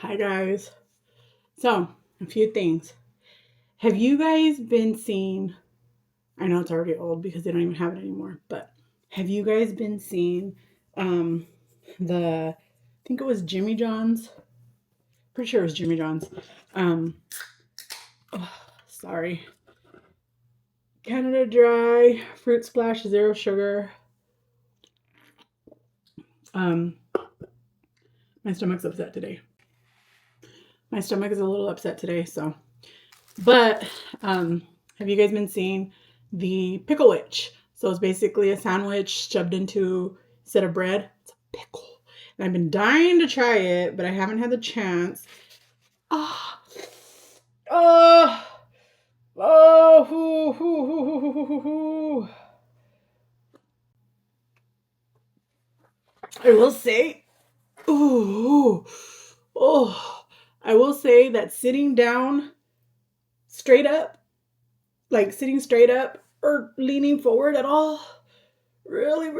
Hi guys. So, a few things. Have you guys been seeing, I know it's already old because they don't even have it anymore, but have you guys been seeing um I think it was Jimmy John's. Pretty sure it was Jimmy John's. Um oh, sorry. Canada Dry, Fruit Splash, zero sugar. Um my stomach's upset today. My stomach is a little upset today, so but have you guys been seeing the pickle witch? So it's basically a sandwich shoved into instead of bread. It's a pickle. And I've been dying to try it, but I haven't had the chance. Ah, oh, oh, hoo, hoo, hoo, hoo, hoo, hoo, hoo. I will say, ooh, oh, I will say that sitting down straight up, like sitting straight up or leaning forward at all, really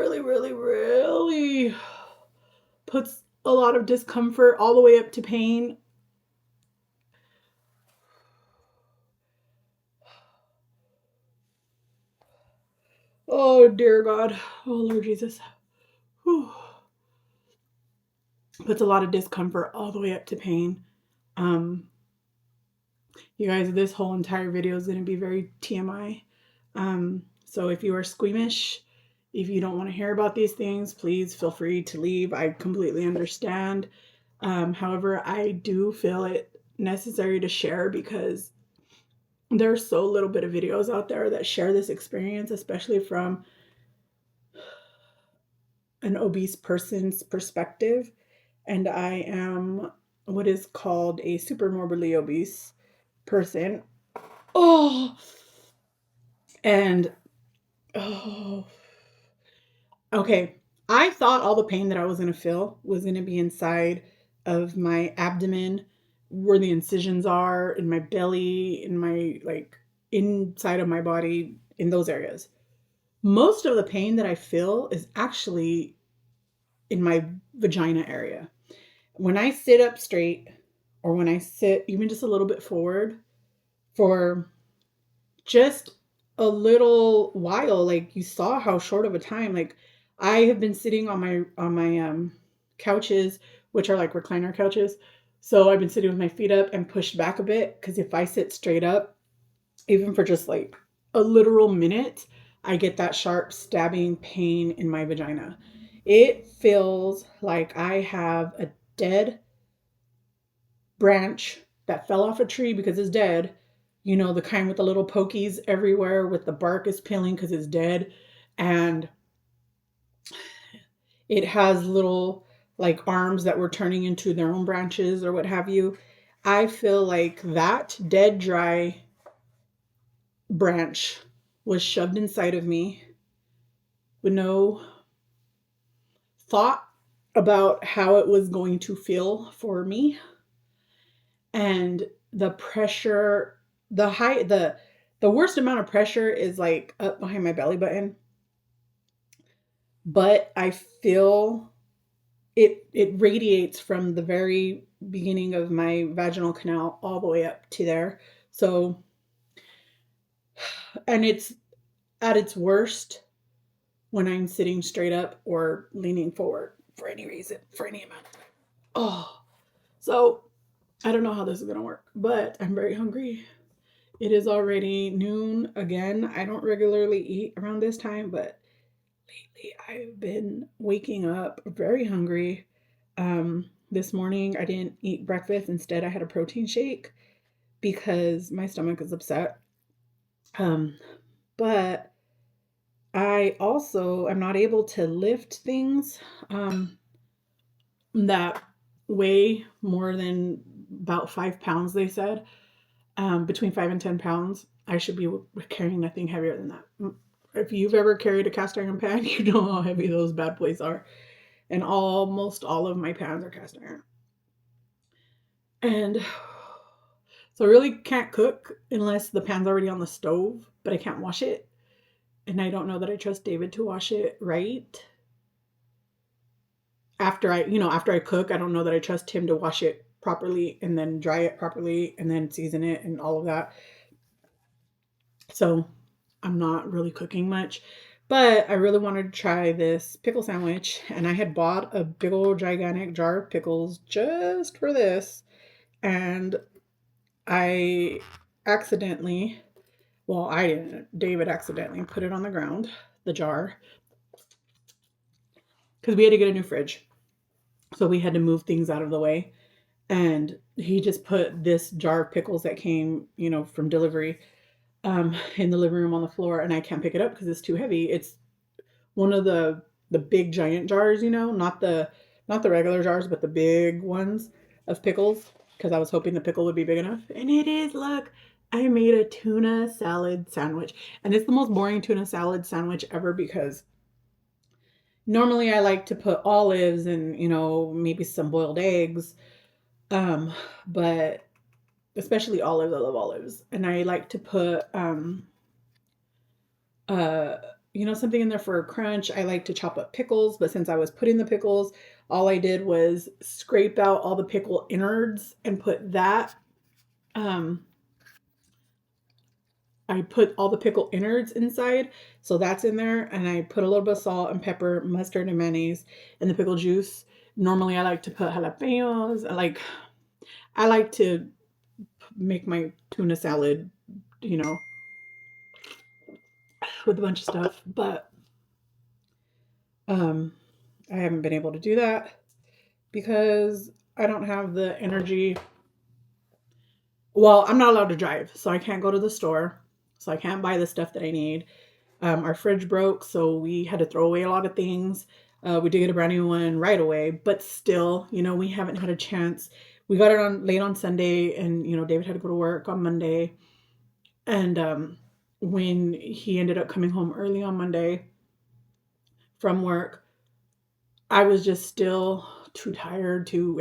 puts a lot of discomfort all the way up to pain. Oh, dear God. Oh, Lord Jesus. Whew. Puts a lot of discomfort all the way up to pain. Um, you guys, this whole entire video is going to be very TMI. So if you are squeamish, if you don't want to hear about these things, please feel free to leave. I completely understand. However, I do feel it necessary to share because there's so little bit of videos out there that share this experience, especially from an obese person's perspective. And I am what is called a super morbidly obese person. Oh, and oh, okay. I thought all the pain that I was going to feel was going to be inside of my abdomen, where the incisions are, in my belly, in my like inside of my body, in those areas. Most of the pain that I feel is actually in my vagina area. When I sit up straight, or when I sit even just a little bit forward for just a little while, like you saw how short of a time, like I have been sitting on my couches, which are like recliner couches. So I've been sitting with my feet up and pushed back a bit because if I sit straight up, even for just like a literal minute, I get that sharp stabbing pain in my vagina. It feels like I have a dead branch that fell off a tree because it's dead. You know, the kind with the little pokies everywhere with the bark is peeling because it's dead. And it has little like arms that were turning into their own branches or what have you. I feel like that dead, dry branch was shoved inside of me with no thought about how it was going to feel for me. And the pressure, the worst amount of pressure is like up behind my belly button. But I feel it radiates from the very beginning of my vaginal canal all the way up to there. So, and it's at its worst when I'm sitting straight up or leaning forward for any reason, for any amount of time. Oh, so I don't know how this is going to work, but I'm very hungry. It is already noon again. I don't regularly eat around this time, but lately I've been waking up very hungry. This morning I didn't eat breakfast. Instead, I had a protein shake because my stomach is upset. Um, but I also am not able to lift things that weigh more than about 5 pounds, they said. Between 5 and 10 pounds, I should be carrying nothing heavier than that. If you've ever carried a cast iron pan, you know how heavy those bad boys are. And almost all of my pans are cast iron. And so I really can't cook unless the pan's already on the stove, but I can't wash it. And I don't know that I trust David to wash it right. After I cook, I don't know that I trust him to wash it properly and then dry it properly and then season it and all of that. So I'm not really cooking much, but I really wanted to try this pickle sandwich, and I had bought a big old gigantic jar of pickles just for this, and I accidentally, well, I didn't, David accidentally put it on the ground, the jar, because we had to get a new fridge. So we had to move things out of the way. And he just put this jar of pickles that came, from delivery, in the living room on the floor, and I can't pick it up because it's too heavy. It's one of the big giant jars, not the regular jars, but the big ones of pickles, because I was hoping the pickle would be big enough. And it is. Look, I made a tuna salad sandwich, and it's the most boring tuna salad sandwich ever because normally I like to put olives and, maybe some boiled eggs. But especially olives, I love olives. And I like to put uh something in there for a crunch. I like to chop up pickles, but since I was putting the pickles, all I did was scrape out all the pickle innards and put that I put all the pickle innards inside. So that's in there. And I put a little bit of salt and pepper, mustard and mayonnaise, and the pickle juice. Normally I like to put jalapenos. I like to make my tuna salad, you know, with a bunch of stuff, but um I haven't been able to do that because I don't have the energy. Well, I'm not allowed to drive, so I can't go to the store. So I can't buy the stuff that I need. Our fridge broke, so we had to throw away a lot of things. We did get a brand new one right away, but still, we haven't had a chance. We got it on late on Sunday, and David had to go to work on Monday. And when he ended up coming home early on Monday from work, I was just still too tired to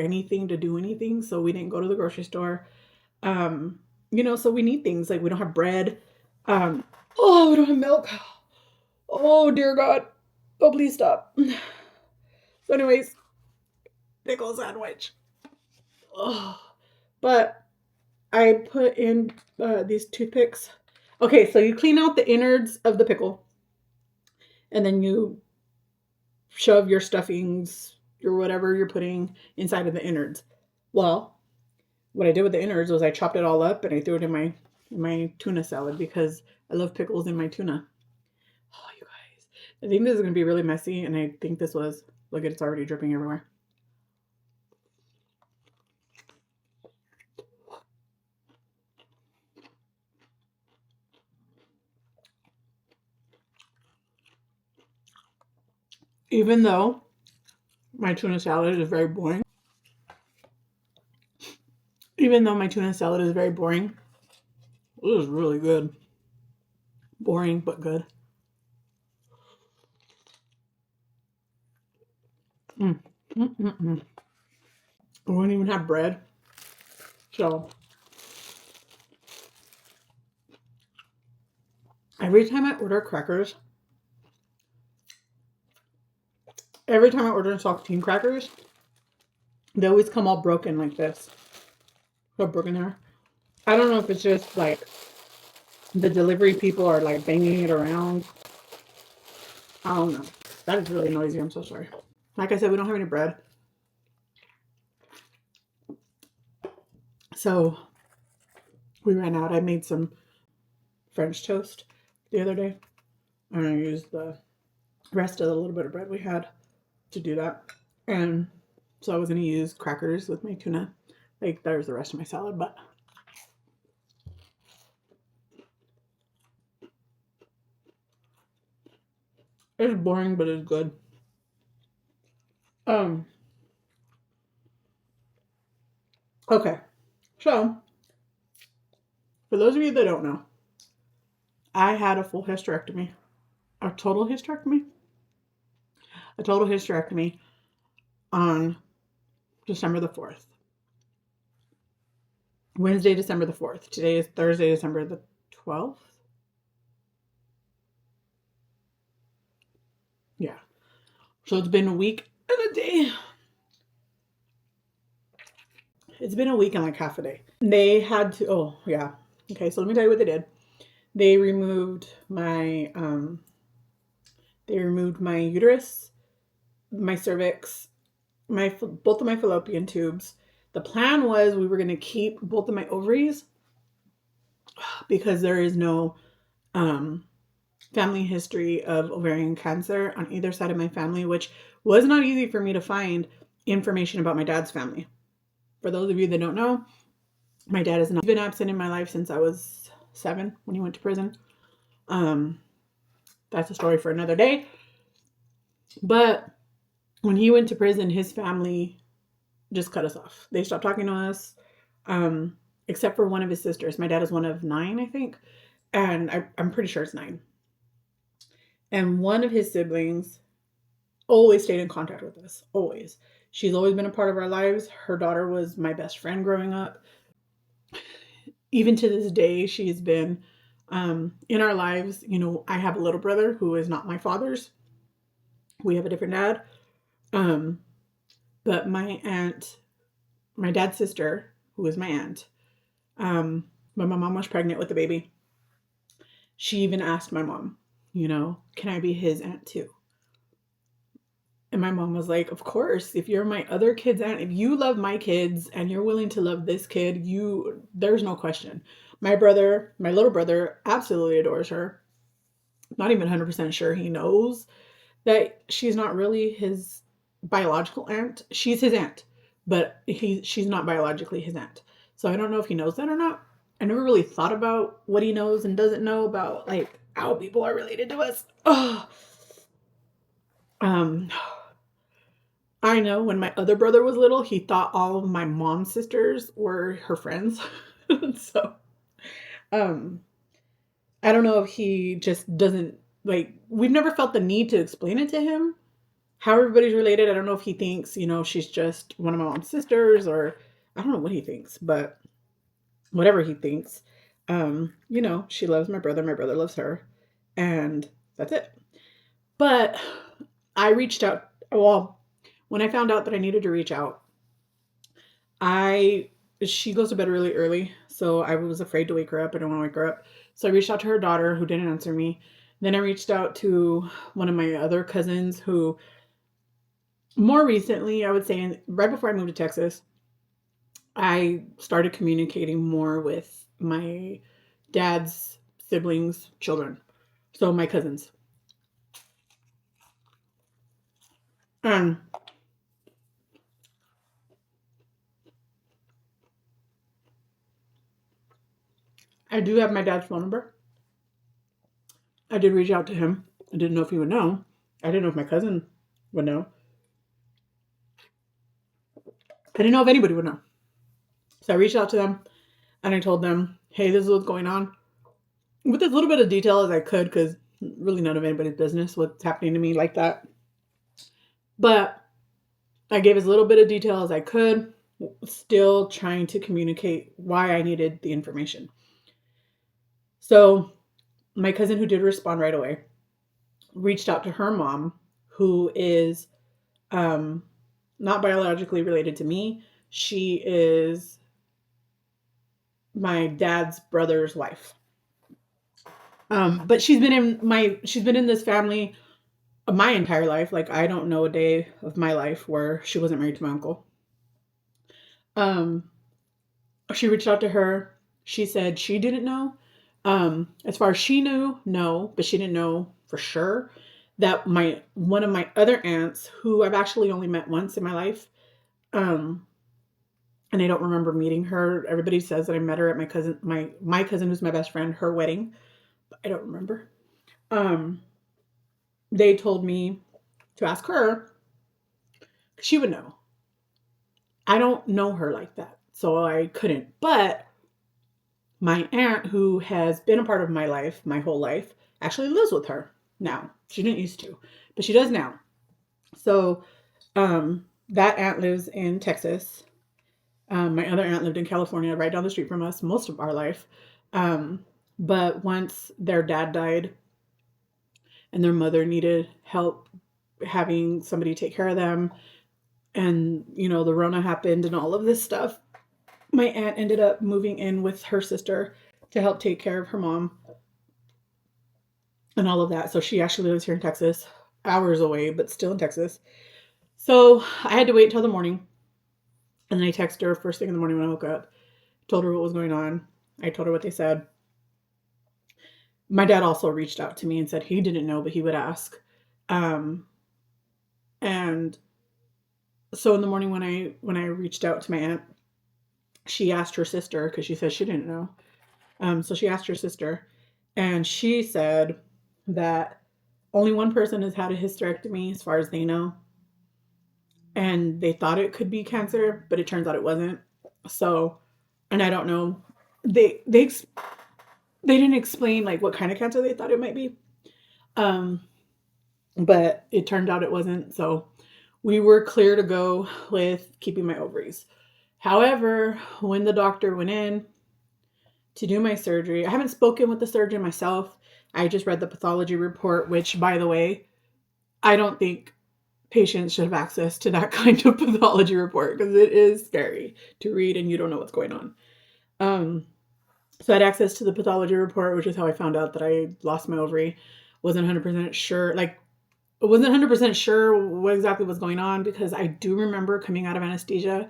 do anything. So we didn't go to the grocery store. So we need things like we don't have bread. We don't have milk. Oh, dear God. Oh, please stop. So anyways, pickle sandwich. Oh, but I put in these toothpicks. Okay, so you clean out the innards of the pickle, and then you shove your stuffings, your whatever you're putting inside of the innards. Well, what I did with the innards was I chopped it all up and I threw it in my tuna salad because I love pickles in my tuna. Oh, you guys. I think this is going to be really messy, and I think this was, look at it's already dripping everywhere. Even though my tuna salad is very boring, it was really good. Boring, but good. Mm. Mm-mm-mm. I wouldn't even have bread. So every time I order saltine crackers, they always come all broken like this. So broken there. I don't know if it's just like the delivery people are like banging it around. I don't know. That is really noisy. I'm so sorry. Like I said, we don't have any bread. So we ran out. I made some French toast the other day, and I used the rest of the little bit of bread we had to do that. And so I was going to use crackers with my tuna. Like, there's the rest of my salad, but it's boring, but it's good. Okay. So, for those of you that don't know, I had a full hysterectomy. A total hysterectomy? A total hysterectomy on December the 4th. Wednesday, December the 4th. Today is Thursday, December the 12th. Yeah. So it's been a week and a day. It's been a week and like half a day. They had to, oh yeah. Okay, so let me tell you what they did. They removed my uterus, my cervix, both of my fallopian tubes. The plan was we were going to keep both of my ovaries because there is no family history of ovarian cancer on either side of my family, which was not easy for me to find information about my dad's family. For those of you that don't know, my dad has been absent in my life since I was 7 when he went to prison. That's a story for another day. But when he went to prison, his family just cut us off. They stopped talking to us, except for one of his sisters. My dad is one of 9, I think. And I'm pretty sure it's 9. And one of his siblings always stayed in contact with us. Always. She's always been a part of our lives. Her daughter was my best friend growing up. Even to this day, she's been in our lives. You know, I have a little brother who is not my father's. We have a different dad. But my aunt, my dad's sister, who is my aunt, when my mom was pregnant with the baby, she even asked my mom, you know, can I be his aunt too? And my mom was like, of course, if you're my other kid's aunt, if you love my kids and you're willing to love this kid, there's no question. My little brother absolutely adores her. Not even 100% sure he knows that she's not really his biological aunt. She's his aunt, but she's not biologically his aunt. So I don't know if he knows that or not. I never really thought about what he knows and doesn't know about like how people are related to us. Oh. I know when my other brother was little, he thought all of my mom's sisters were her friends. So, I don't know if he just doesn't like, we've never felt the need to explain it to him how everybody's related. I don't know if he thinks, you know, she's just one of my mom's sisters, or I don't know what he thinks, but whatever he thinks, you know, she loves my brother loves her, and that's it. But I reached out, well, when I found out that I needed to reach out, she goes to bed really early, so I was afraid to wake her up. I don't want to wake her up. So I reached out to her daughter, who didn't answer me. Then I reached out to one of my other cousins who, more recently, I would say right before I moved to Texas, I started communicating more with my dad's siblings' children. So my cousins. I do have my dad's phone number. I did reach out to him. I didn't know if he would know. I didn't know if my cousin would know. I didn't know if anybody would know. So I reached out to them and I told them, hey, this is what's going on. With as little bit of detail as I could, because really none of anybody's business what's happening to me like that. But I gave as little bit of detail as I could, still trying to communicate why I needed the information. So my cousin, who did respond right away, reached out to her mom, who is not biologically related to me. She is my dad's brother's wife. But she's been in this family my entire life. Like, I don't know a day of my life where she wasn't married to my uncle. She reached out to her. She said she didn't know. As far as she knew, no, but she didn't know for sure that one of my other aunts, who I've actually only met once in my life, and I don't remember meeting her. Everybody says that I met her at my cousin who's my best friend, her wedding, but I don't remember. They told me to ask her. She would know. I don't know her like that, so I couldn't. But my aunt, who has been a part of my life, my whole life, actually lives with her now. She didn't used to, but she does now. So that aunt lives in Texas. My other aunt lived in California, right down the street from us, most of our life. But once their dad died and their mother needed help having somebody take care of them, and, you know, the Rona happened and all of this stuff, my aunt ended up moving in with her sister to help take care of her mom and all of that. So she actually lives here in Texas, hours away, but still in Texas. So I had to wait until the morning. And then I texted her first thing in the morning when I woke up, told her what was going on. I told her what they said. My dad also reached out to me and said he didn't know, but he would ask. And so in the morning when I reached out to my aunt, she asked her sister because she said she didn't know. So she asked her sister, and she said that only one person has had a hysterectomy as far as they know. And they thought it could be cancer, but it turns out it wasn't. So, and I don't know. They didn't explain like what kind of cancer they thought it might be. But it turned out it wasn't. So we were clear to go with keeping my ovaries. However, when the doctor went in to do my surgery, I haven't spoken with the surgeon myself. I just read the pathology report, which, by the way, I don't think patients should have access to that kind of pathology report because it is scary to read and you don't know what's going on. So I had access to the pathology report, which is how I found out that I lost my ovary. Wasn't 100% sure, like, I wasn't 100% sure what exactly was going on because I do remember coming out of anesthesia.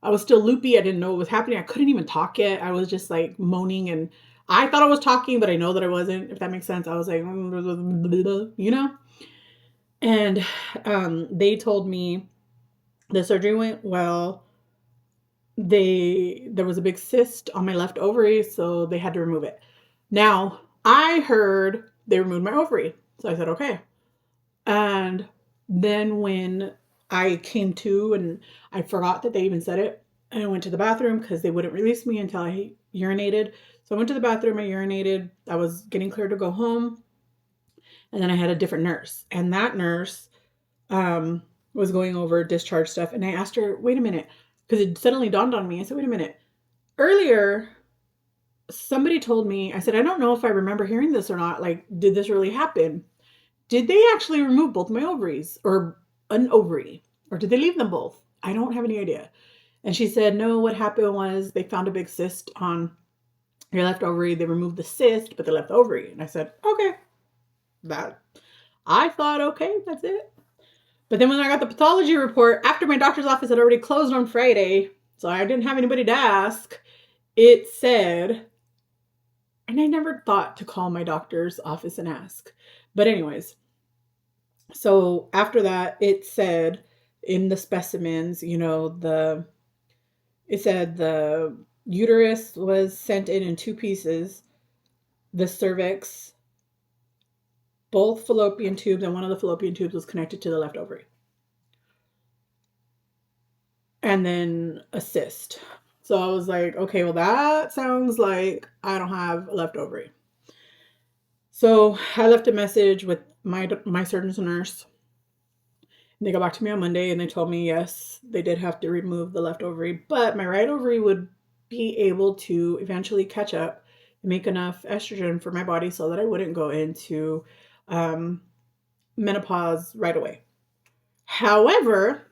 I was still loopy. I didn't know what was happening. I couldn't even talk yet. I was just like moaning, and I thought I was talking, but I know that I wasn't, if that makes sense. I was like, you know? And they told me the surgery went well. There was a big cyst on my left ovary, so they had to remove it. Now, I heard they removed my ovary. So I said, okay. And then when I came to and I forgot that they even said it, and I went to the bathroom because they wouldn't release me until I urinated. So I went to the bathroom, I urinated, I was getting cleared to go home. And then I had a different nurse. And that nurse was going over discharge stuff. And I asked her, wait a minute, because it suddenly dawned on me. I said, wait a minute. Earlier, somebody told me, I said, I don't know if I remember hearing this or not. Like, did this really happen? Did they actually remove both my ovaries or an ovary? Or did they leave them both? I don't have any idea. And she said, no, what happened was they found a big cyst on your left ovary. They removed the cyst, but they left the ovary. And I said, okay. I thought, okay, that's it. But then when I got the pathology report, after my doctor's office had already closed on Friday, so I didn't have anybody to ask, it said, and I never thought to call my doctor's office and ask. But anyways, so after that, it said in the specimens, it said the uterus was sent in 2 pieces, the cervix, both fallopian tubes, and one of the fallopian tubes was connected to the left ovary. And then a cyst. So I was like, okay, well, that sounds like I don't have a left ovary. So I left a message with my surgeon's nurse. And they got back to me on Monday and they told me, yes, they did have to remove the left ovary, but my right ovary would be able to eventually catch up and make enough estrogen for my body so that I wouldn't go into menopause right away. However,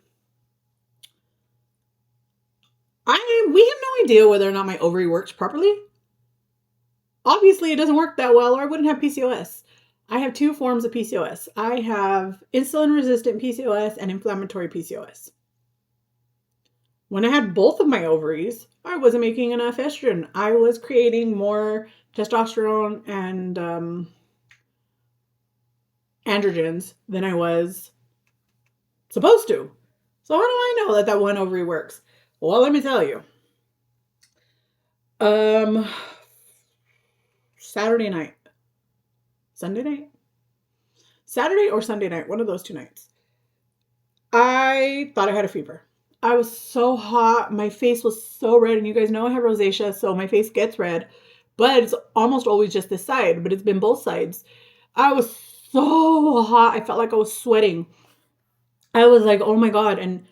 we have no idea whether or not my ovary works properly. Obviously, it doesn't work that well, or I wouldn't have PCOS. I have 2 forms of PCOS. I have insulin-resistant PCOS and inflammatory PCOS. When I had both of my ovaries, I wasn't making enough estrogen. I was creating more testosterone and androgens than I was supposed to. So how do I know that one ovary works? Well, let me tell you. Saturday night. Sunday night? Saturday or Sunday night, one of those 2 nights. I thought I had a fever. I was so hot. My face was so red. And you guys know I have rosacea, so my face gets red. But it's almost always just this side. But it's been both sides. I was so hot. I felt like I was sweating. I was like, oh my God. And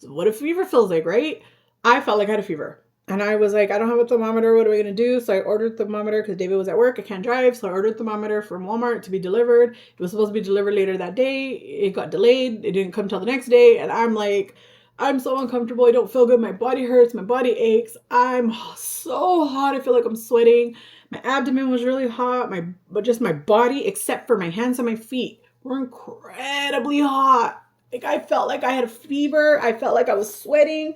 what a fever feels like, right? I felt like I had a fever. And I was like, I don't have a thermometer. What are we going to do? So I ordered a thermometer because David was at work. I can't drive. So I ordered a thermometer from Walmart to be delivered. It was supposed to be delivered later that day. It got delayed. It didn't come till the next day. And I'm like, I'm so uncomfortable. I don't feel good. My body hurts. My body aches. I'm so hot. I feel like I'm sweating. My abdomen was really hot. But just my body, except for my hands and my feet, were incredibly hot. Like I felt like I had a fever. I felt like I was sweating.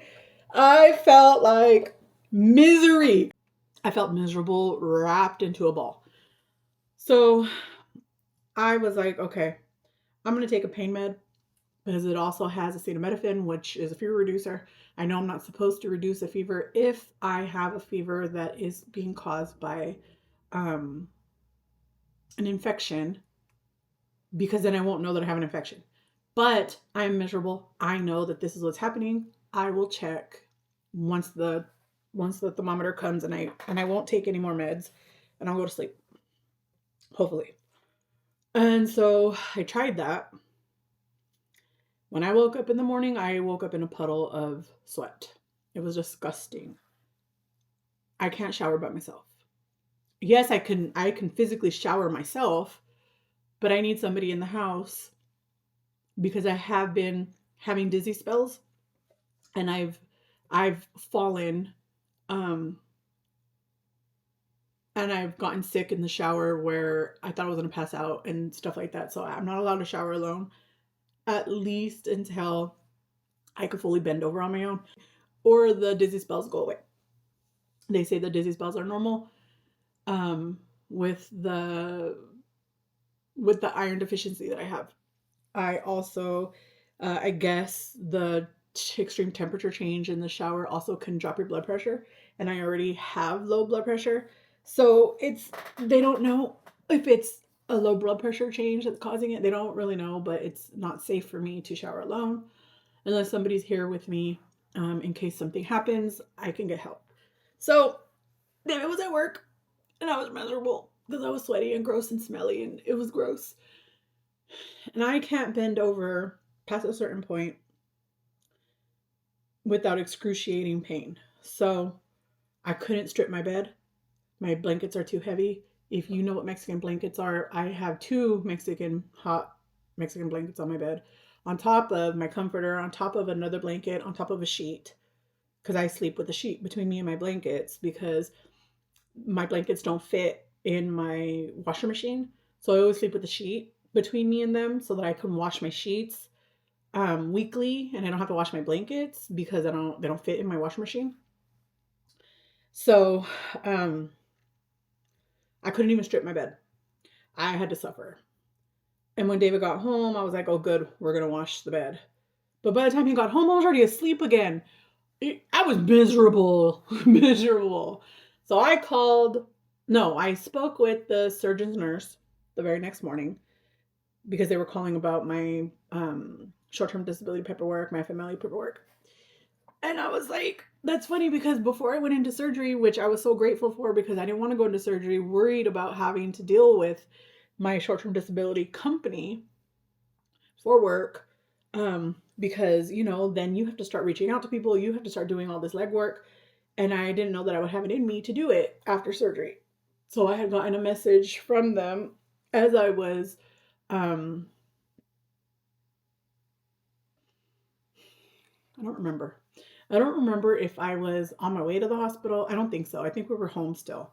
I felt like misery. I felt miserable, wrapped into a ball. So I was like, okay, I'm going to take a pain med because it also has acetaminophen, which is a fever reducer. I know I'm not supposed to reduce a fever if I have a fever that is being caused by an infection, because then I won't know that I have an infection. But I'm miserable. I know that this is what's happening. I will check once the thermometer comes, and I won't take any more meds, and I'll go to sleep. Hopefully. And so I tried that. When I woke up in the morning, I woke up in a puddle of sweat. It was disgusting. I can't shower by myself. Yes, I can physically shower myself, but I need somebody in the house because I have been having dizzy spells, and I've fallen and I've gotten sick in the shower where I thought I was going to pass out and stuff like that. So I'm not allowed to shower alone, at least until I could fully bend over on my own or the dizzy spells go away. They say the dizzy spells are normal with the iron deficiency that I have. I also, I guess the extreme temperature change in the shower also can drop your blood pressure, and I already have low blood pressure. So they don't know if it's a low blood pressure change that's causing it. They don't really know, but it's not safe for me to shower alone unless somebody's here with me in case something happens. I can get help. So David was at work, and I was miserable because I was sweaty and gross and smelly, and it was gross. And I can't bend over past a certain point without excruciating pain. So I couldn't strip my bed. My blankets are too heavy. If you know what Mexican blankets are, I have two hot Mexican blankets on my bed, on top of my comforter, on top of another blanket, on top of a sheet. Because I sleep with a sheet between me and my blankets because my blankets don't fit in my washer machine. So I always sleep with a sheet between me and them so that I can wash my sheets weekly, and I don't have to wash my blankets because they don't fit in my washing machine. So I couldn't even strip my bed. I had to suffer. And when David got home, I was like, oh good, we're gonna wash the bed. But by the time he got home, I was already asleep again. I was miserable. Miserable. So I spoke with the surgeon's nurse the very next morning because they were calling about my short-term disability paperwork, my FMLA paperwork. And I was like, that's funny because before I went into surgery, which I was so grateful for because I didn't want to go into surgery, worried about having to deal with my short-term disability company for work, because, then you have to start reaching out to people. You have to start doing all this legwork. And I didn't know that I would have it in me to do it after surgery. So I had gotten a message from them as I was, I don't remember. I don't remember if I was on my way to the hospital. I don't think so. I think we were home still.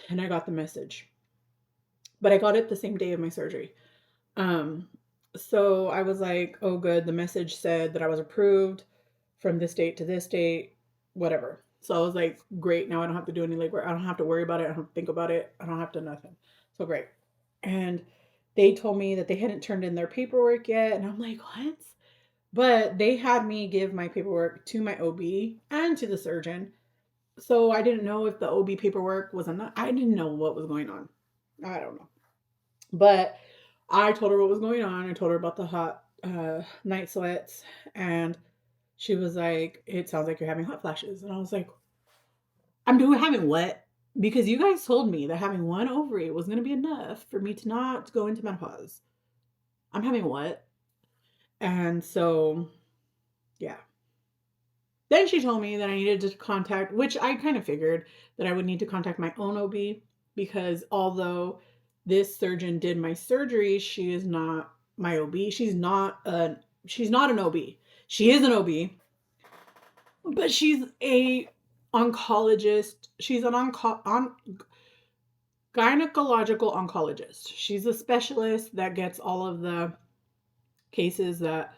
And I got the message. But I got it the same day of my surgery. Um, so I was like, oh, good. The message said that I was approved from this date to this date, whatever. So I was like, great. Now I don't have to do any legwork. I don't have to worry about it. I don't have to think about it. I don't have to nothing. So great. And they told me that they hadn't turned in their paperwork yet. And I'm like, what? But they had me give my paperwork to my OB and to the surgeon. So I didn't know if the OB paperwork was enough. I didn't know what was going on. I don't know. But I told her what was going on. I told her about the hot night sweats. And she was like, it sounds like you're having hot flashes. And I was like, having what? Because you guys told me that having one ovary was going to be enough for me to not go into menopause. I'm having what? And so, yeah. Then she told me that I needed to contact, which I kind of figured that I would need to contact my own OB because although this surgeon did my surgery, she is not my OB. She's not an OB. She is an OB, but she's a oncologist. She's an gynecological oncologist. She's a specialist that gets all of the cases that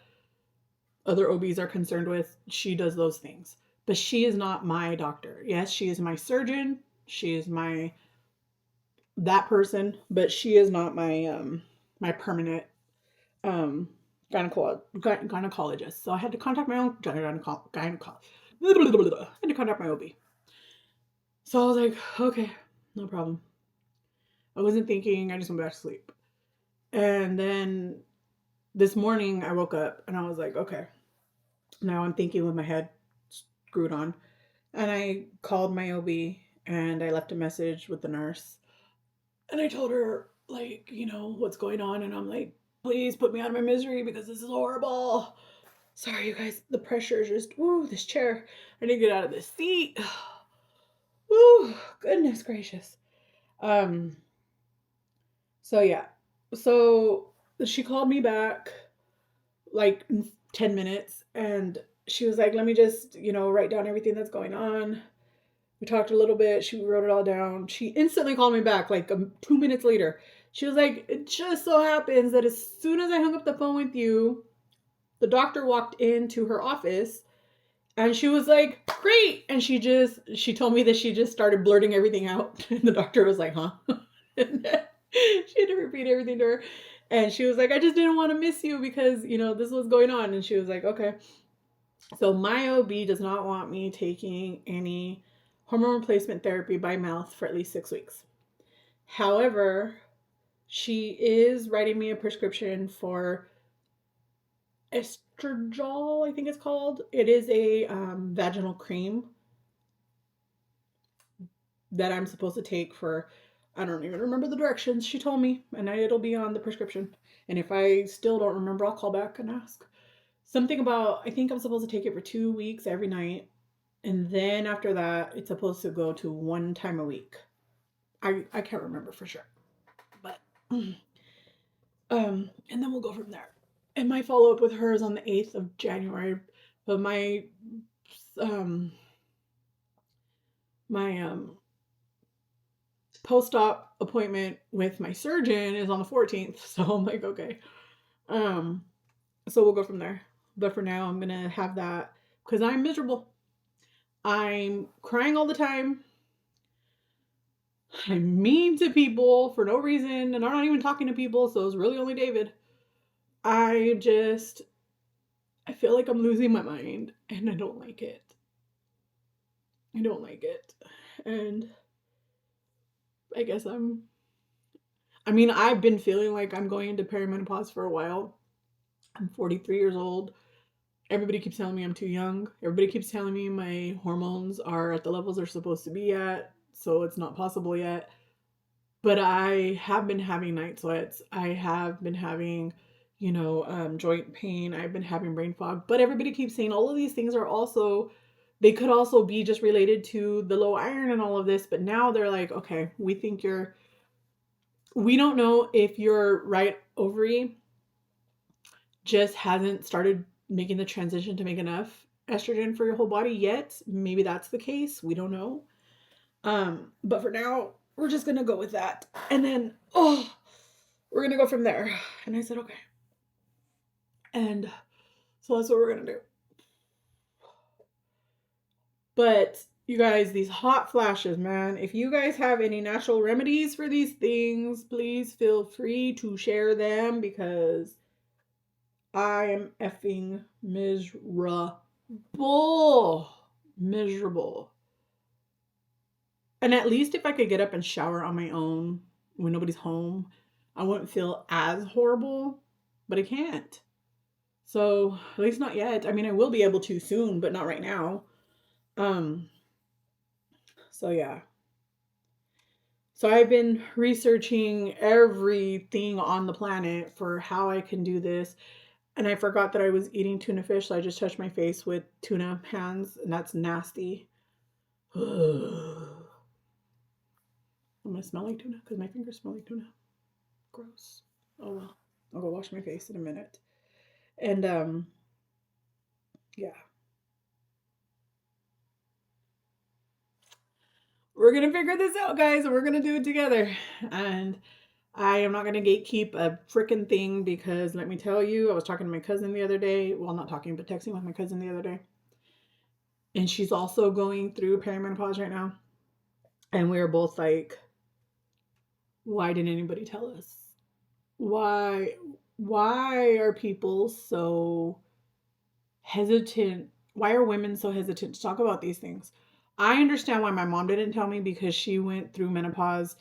other OBs are concerned with. She does those things. But she is not my doctor. Yes, she is my surgeon. She is my that person, but she is not my permanent um gynecologist. So I had to contact my own gynecologist. I had to contact my OB. So I was like, okay, no problem. I wasn't thinking, I just went back to sleep. And then this morning I woke up and I was like, okay, now I'm thinking with my head screwed on. And I called my OB and I left a message with the nurse. And I told her, like, what's going on. And I'm like, please put me out of my misery because this is horrible. Sorry, you guys. The pressure is just, this chair. I need to get out of this seat. Woo, goodness gracious. So yeah. So she called me back like in 10 minutes and she was like, let me just, write down everything that's going on. We talked a little bit. She wrote it all down. She instantly called me back like 2 minutes later. She was like, it just so happens that as soon as I hung up the phone with you, the doctor walked into her office and she was like, great. And she told me that she just started blurting everything out. And the doctor was like, huh? And she had to repeat everything to her. And she was like, I just didn't want to miss you because, this was going on. And she was like, okay. So my OB does not want me taking any hormone replacement therapy by mouth for at least 6 weeks. However, she is writing me a prescription for estradiol, I think it's called. It is a vaginal cream that I'm supposed to take for, I don't even remember the directions. She told me, and it'll be on the prescription. And if I still don't remember, I'll call back and ask. Something about, I think I'm supposed to take it for 2 weeks every night. And then after that, it's supposed to go to 1 time a week. I can't remember for sure. But, and then we'll go from there. And my follow-up with her is on the 8th of January. But my post-op appointment with my surgeon is on the 14th. So I'm like, okay. So we'll go from there. But for now, I'm going to have that because I'm miserable. I'm crying all the time. I'm mean to people for no reason, and I'm not even talking to people, so it's really only David. I feel like I'm losing my mind, and I don't like it. I don't like it. And I guess I've been feeling like I'm going into perimenopause for a while. I'm 43 years old. Everybody keeps telling me I'm too young. Everybody keeps telling me my hormones are at the levels they're supposed to be at, so it's not possible yet. But I have been having night sweats. I have been having, joint pain. I've been having brain fog. But everybody keeps saying all of these things they could also be just related to the low iron and all of this. But now they're like, okay, we don't know if your right ovary just hasn't started making the transition to make enough estrogen for your whole body yet. Maybe that's the case. We don't know. But for now, we're just gonna go with that. And then, we're gonna go from there. And I said, okay. And so that's what we're gonna do. But you guys, these hot flashes, man, if you guys have any natural remedies for these things, please feel free to share them because I am effing miserable. Miserable. And at least if I could get up and shower on my own when nobody's home, I wouldn't feel as horrible, but I can't. So, at least not yet. I will be able to soon, but not right now. So yeah. So I've been researching everything on the planet for how I can do this. And I forgot that I was eating tuna fish, so I just touched my face with tuna hands, and that's nasty. I'm gonna smell like tuna because my fingers smell like tuna. Gross. Oh well. I'll go wash my face in a minute. And Yeah. We're going to figure this out, guys, and we're going to do it together. And I am not going to gatekeep a freaking thing because let me tell you, I was talking to my cousin the other day. Well, not talking, but texting with my cousin the other day. And she's also going through perimenopause right now. And we were both like, why didn't anybody tell us? Why are people so hesitant? Why are women so hesitant to talk about these things? I understand why my mom didn't tell me because she went through menopause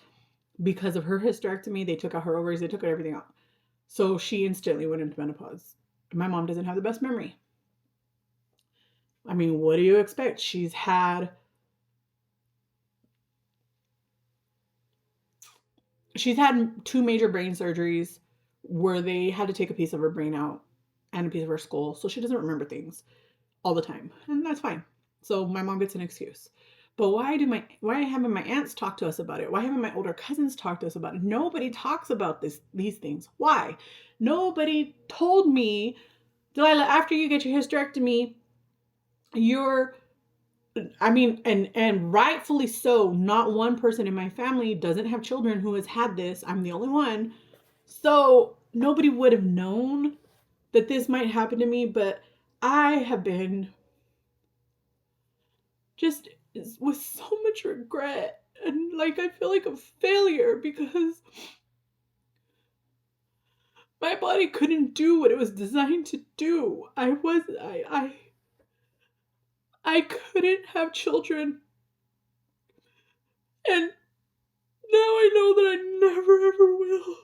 because of her hysterectomy. They took out her ovaries, they took out everything out. So she instantly went into menopause. My mom doesn't have the best memory. I mean, what do you expect? She's had two major brain surgeries where they had to take a piece of her brain out and a piece of her skull. So she doesn't remember things all the time. And that's fine. So my mom gets an excuse. But why haven't my aunts talked to us about it? Why haven't my older cousins talked to us about it? Nobody talks about these things. Why? Nobody told me, Delilah, after you get your hysterectomy, and rightfully so, not one person in my family doesn't have children who has had this. I'm the only one. So nobody would have known that this might happen to me, but I have been just with so much regret, and like I feel like a failure because my body couldn't do what it was designed to do. I couldn't have children, and now I know that I never ever will.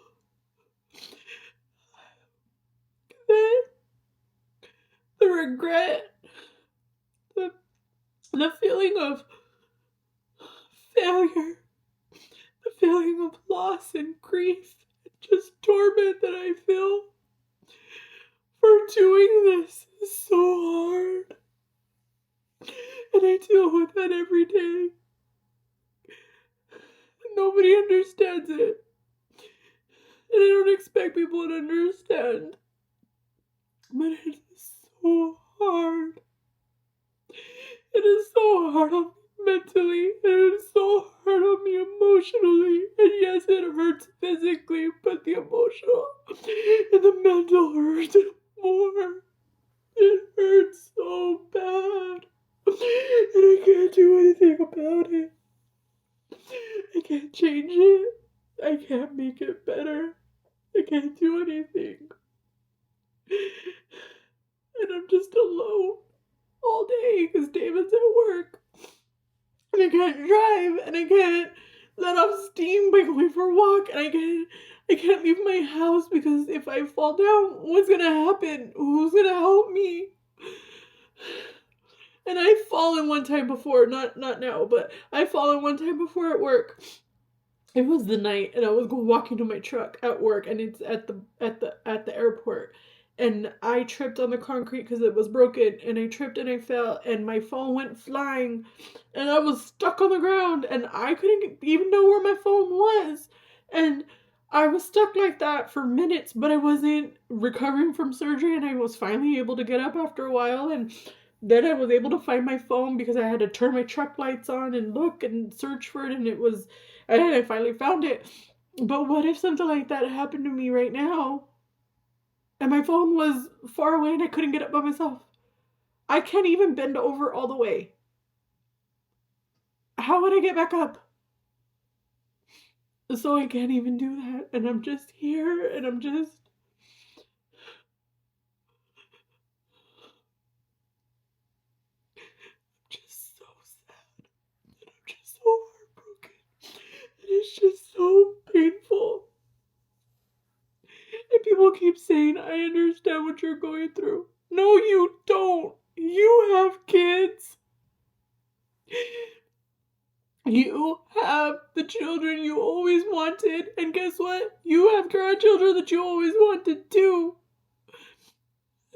The regret, the feeling of failure, the feeling of loss and grief, and just torment that I feel for doing this is so hard. And I deal with that every day. Nobody understands it. And I don't expect people to understand. But it is so hard. It is so hard on me mentally. And it is so hard on me emotionally. And yes, it hurts physically, but the emotional and the mental hurts more. It hurts so bad. And I can't do anything about it. I can't change it. I can't make it better. I can't do anything. And I'm just alone all day because David's at work. And I can't drive, and I can't let off steam by going for a walk, and I can't leave my house because if I fall down, what's gonna happen? Who's gonna help me? And I've fallen one time before, not now, but I've fallen one time before at work. It was the night, and I was walking to my truck at work, and it's at the airport, and I tripped on the concrete because it was broken, and I tripped and I fell, and my phone went flying, and I was stuck on the ground, and I couldn't even know where my phone was, and I was stuck like that for minutes, but I wasn't recovering from surgery, and I was finally able to get up after a while, and then I was able to find my phone because I had to turn my truck lights on and look and search for it, and I finally found it. But what if something like that happened to me right now and my phone was far away and I couldn't get up by myself? I can't even bend over all the way. How would I get back up? So I can't even do that, and I'm just here, and I'm just so sad, and I'm just so heartbroken, and it's just so painful. And people keep saying, I understand what you're going through. No, you don't. You have kids. You have the children you always wanted, and guess what? You have grandchildren that you always wanted too.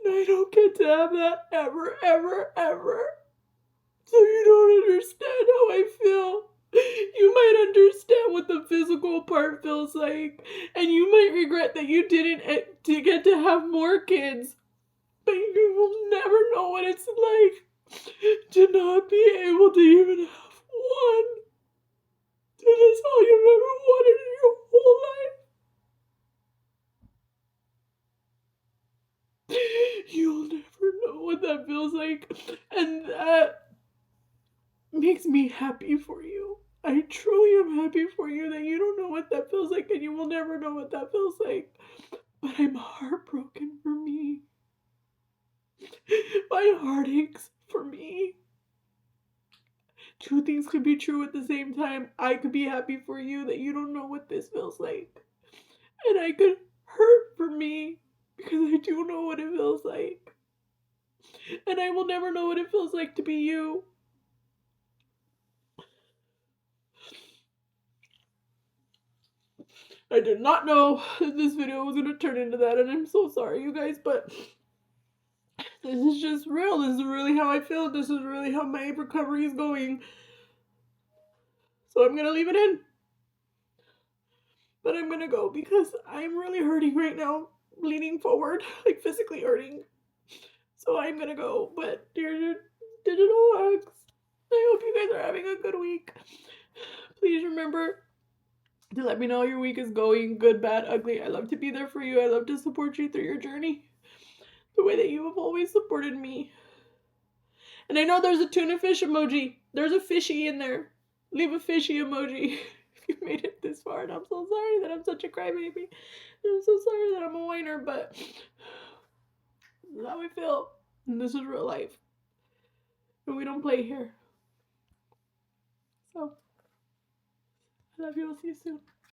And I don't get to have that ever, ever, ever. So you don't understand how I feel. You might understand what the physical part feels like, and you might regret that you didn't get to have more kids. but you will never know what it's like to not be able to even have one. That is all you've ever wanted in your whole life. You'll never know what that feels like. And that makes me happy for you. I truly am happy for you that you don't know what that feels like, and you will never know what that feels like. But I'm heartbroken for me. My heart aches for me. Two things could be true at the same time. I could be happy for you that you don't know what this feels like. And I could hurt for me because I do know what it feels like. And I will never know what it feels like to be you. I did not know that this video was going to turn into that, and I'm so sorry, you guys, but this is just real. This is really how I feel. This is really how my recovery is going. So I'm going to leave it in. But I'm going to go because I'm really hurting right now, leaning forward, like physically hurting. So I'm going to go. But dear digital hugs, I hope you guys are having a good week. Please remember to let me know how your week is going, good, bad, ugly. I love to be there for you. I love to support you through your journey the way that you have always supported me. And I know there's a tuna fish emoji. There's a fishy in there. Leave a fishy emoji if you made it this far. And I'm so sorry that I'm such a crybaby. I'm so sorry that I'm a whiner, but this is how I feel. And this is real life. And we don't play here. So, I love you. I'll see you soon.